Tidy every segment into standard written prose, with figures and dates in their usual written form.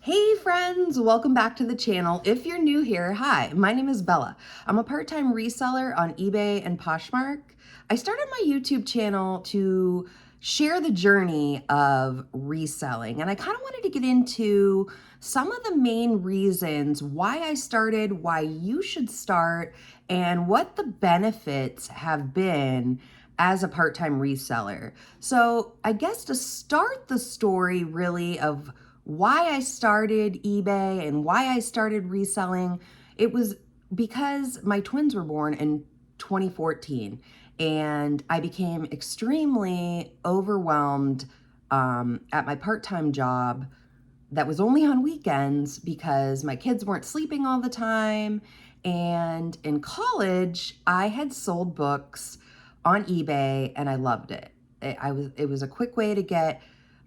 Hey friends, welcome back to the channel. If you're new here, hi, my name is Bella. I'm a part-time reseller on eBay and Poshmark. I started my YouTube channel to share the journey of reselling, and I kind of wanted to get into some of the main reasons why I started, why you should start, and what the benefits have been as a part-time reseller. So I guess to start the story really of why I started eBay and why I started reselling, it was because my twins were born in 2014 and I became extremely overwhelmed at my part-time job that was only on weekends because my kids weren't sleeping all the time. And in college, I had sold books on eBay and I loved it. It was a quick way to get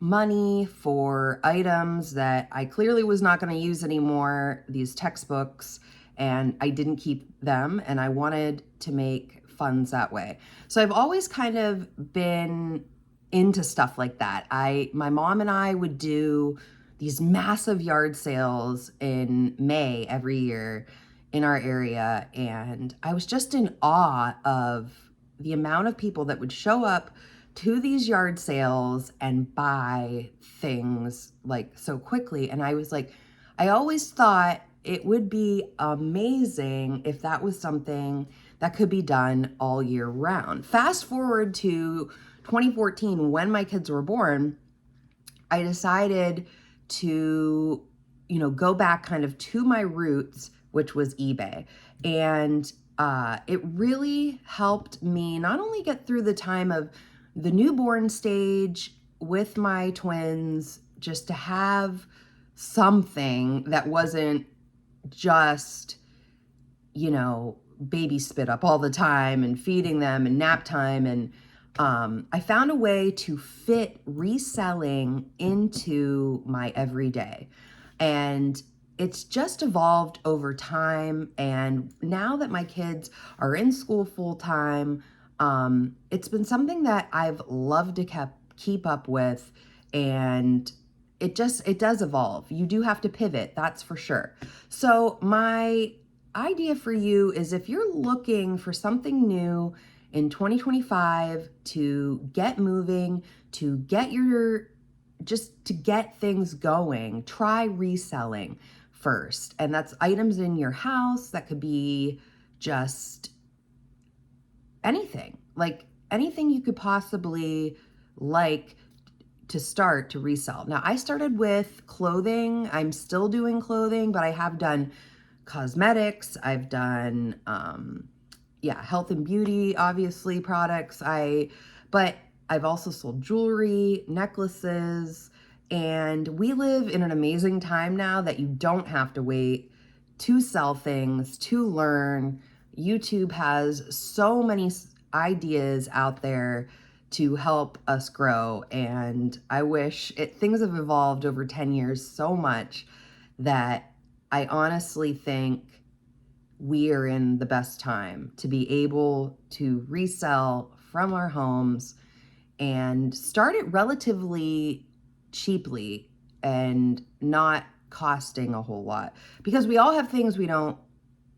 money for items that I clearly was not going to use anymore, these textbooks, and I didn't keep them and I wanted to make funds that way. So I've always kind of been into stuff like that. My mom and I would do these massive yard sales in May every year in our area, and I was just in awe of the amount of people that would show up to these yard sales and buy things like so quickly. And I was like, I always thought it would be amazing if that was something that could be done all year round. Fast forward to 2014, when my kids were born, I decided to, go back kind of to my roots, which was eBay. And it really helped me not only get through the time of the newborn stage with my twins, just to have something that wasn't just, baby spit up all the time and feeding them and nap time. And I found a way to fit reselling into my everyday. And it's just evolved over time. And now that my kids are in school full time, it's been something that I've loved to keep up with. And it does evolve. You do have to pivot, that's for sure. So my idea for you is, if you're looking for something new in 2025 to get moving, to get things going, try reselling first. And that's items in your house. That could be just anything, like anything you could possibly like to start to resell. Now, I started with clothing. I'm still doing clothing, but I have done cosmetics. I've done, health and beauty, obviously, products. But I've also sold jewelry, necklaces, and we live in an amazing time now that you don't have to wait to sell things, to learn. YouTube has so many ideas out there to help us grow. And I wish things have evolved over 10 years so much that I honestly think we are in the best time to be able to resell from our homes and start it relatively cheaply and not costing a whole lot, because we all have things we don't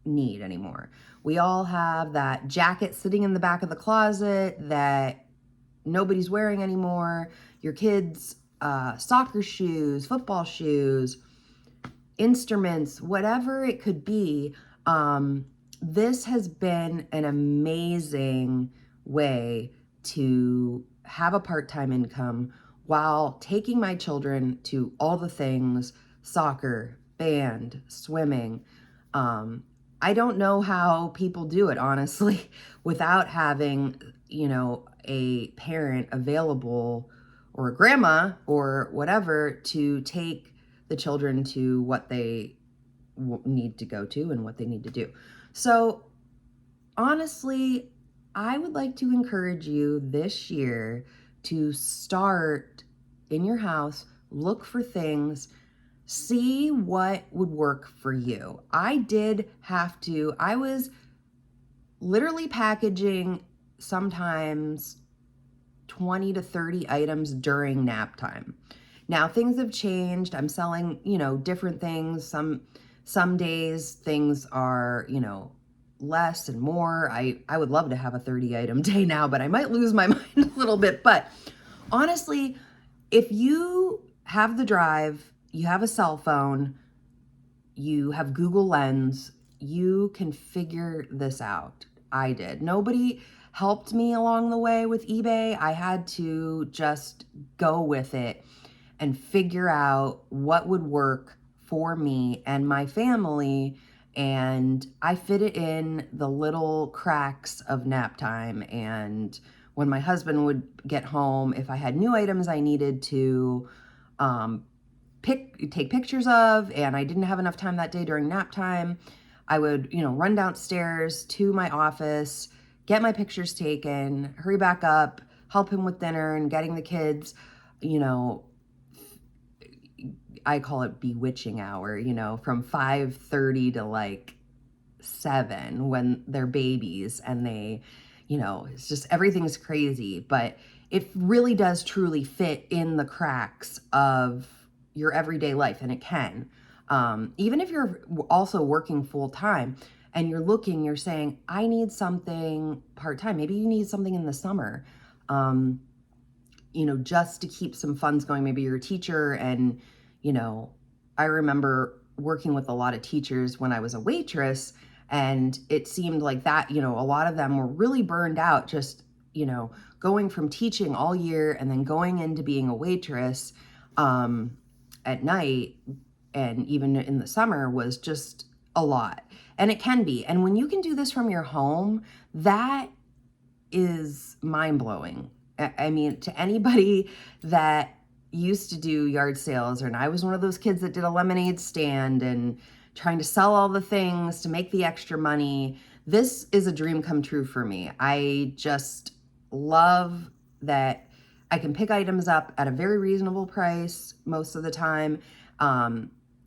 need anymore. We all have that jacket sitting in the back of the closet that nobody's wearing anymore. Your kids' soccer shoes, football shoes, instruments, whatever it could be. This has been an amazing way to have a part-time income while taking my children to all the things: soccer, band, swimming. I don't know how people do it, honestly, without having, a parent available, or a grandma or whatever, to take the children to what they need to go to and what they need to do. So honestly, I would like to encourage you this year to start in your house, look for things, see what would work for you. I was literally packaging sometimes 20 to 30 items during nap time. Now things have changed. I'm selling, different things. Some days things are, less and more. I would love to have a 30 item day now, but I might lose my mind a little bit. But honestly, if you have the drive, you have a cell phone, you have Google Lens, you can figure this out. I did. Nobody helped me along the way with eBay. I had to just go with it and figure out what would work for me and my family. And I fit it in the little cracks of nap time. And when my husband would get home, if I had new items I needed to um, take pictures of, and I didn't have enough time that day during nap time, I would, run downstairs to my office, get my pictures taken, hurry back up, help him with dinner and getting the kids, you know, I call it bewitching hour, from 5:30 to like 7 when they're babies and they, it's just everything's crazy, but it really does truly fit in the cracks of your everyday life, and it can. Even if you're also working full time and you're saying, I need something part time. Maybe you need something in the summer, just to keep some funds going. Maybe you're a teacher and, I remember working with a lot of teachers when I was a waitress, and it seemed like that, a lot of them were really burned out just, going from teaching all year and then going into being a waitress at night and even in the summer was just a lot. And it can be. And when you can do this from your home, that is mind-blowing. I mean, to anybody that used to do yard sales, and I was one of those kids that did a lemonade stand and trying to sell all the things to make the extra money, this is a dream come true for me. I just love that I can pick items up at a very reasonable price most of the time,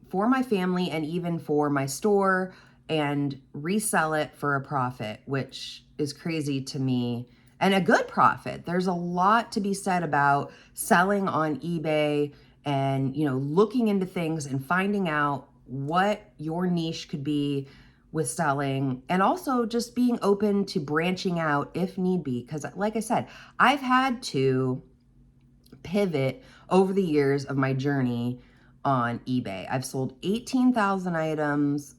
for my family and even for my store, and resell it for a profit, which is crazy to me, and a good profit. There's a lot to be said about selling on eBay and, looking into things and finding out what your niche could be with selling, and also just being open to branching out if need be. Because like I said, I've had to pivot over the years of my journey on eBay. I've sold 18,000 items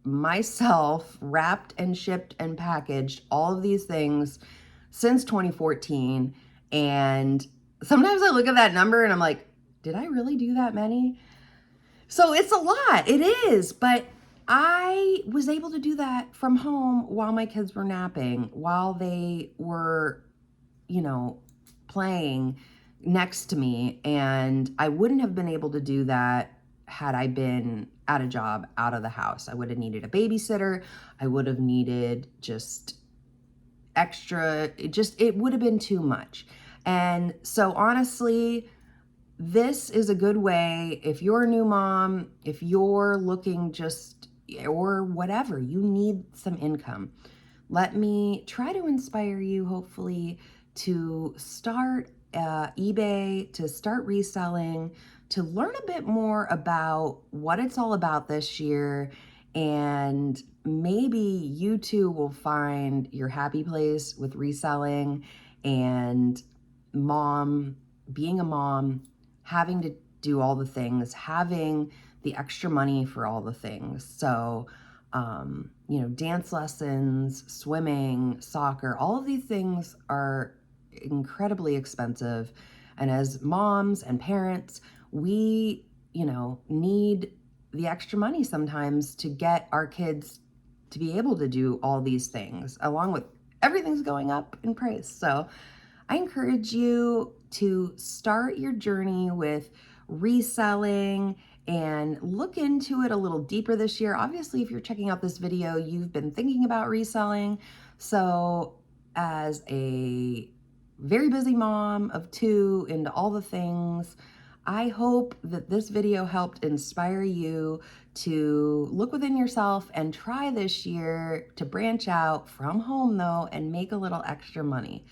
myself, wrapped and shipped and packaged, all of these things since 2014. And sometimes I look at that number and I'm like, did I really do that many? So it's a lot. It is. But I was able to do that from home while my kids were napping, while they were, playing next to me. And I wouldn't have been able to do that had I been at a job out of the house. I would have needed a babysitter. I would have needed just extra, it would have been too much. And so honestly, this is a good way if you're a new mom, if you're looking or whatever, you need some income. Let me try to inspire you, hopefully, to start eBay, to start reselling, to learn a bit more about what it's all about this year. And maybe you too will find your happy place with reselling and being a mom, having to do all the things, having the extra money for all the things. So, dance lessons, swimming, soccer, all of these things are incredibly expensive. And as moms and parents, we, need the extra money sometimes to get our kids to be able to do all these things, along with everything's going up in price. So I encourage you to start your journey with reselling and look into it a little deeper this year. Obviously, if you're checking out this video, you've been thinking about reselling. So as a very busy mom of 2 into all the things, I hope that this video helped inspire you to look within yourself and try this year to branch out from home though and make a little extra money.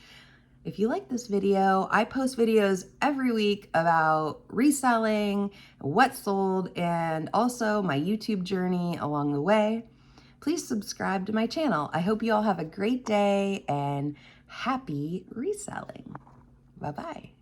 If you like this video, I post videos every week about reselling, what sold, and also my YouTube journey along the way. Please subscribe to my channel. I hope you all have a great day and happy reselling. Bye-bye.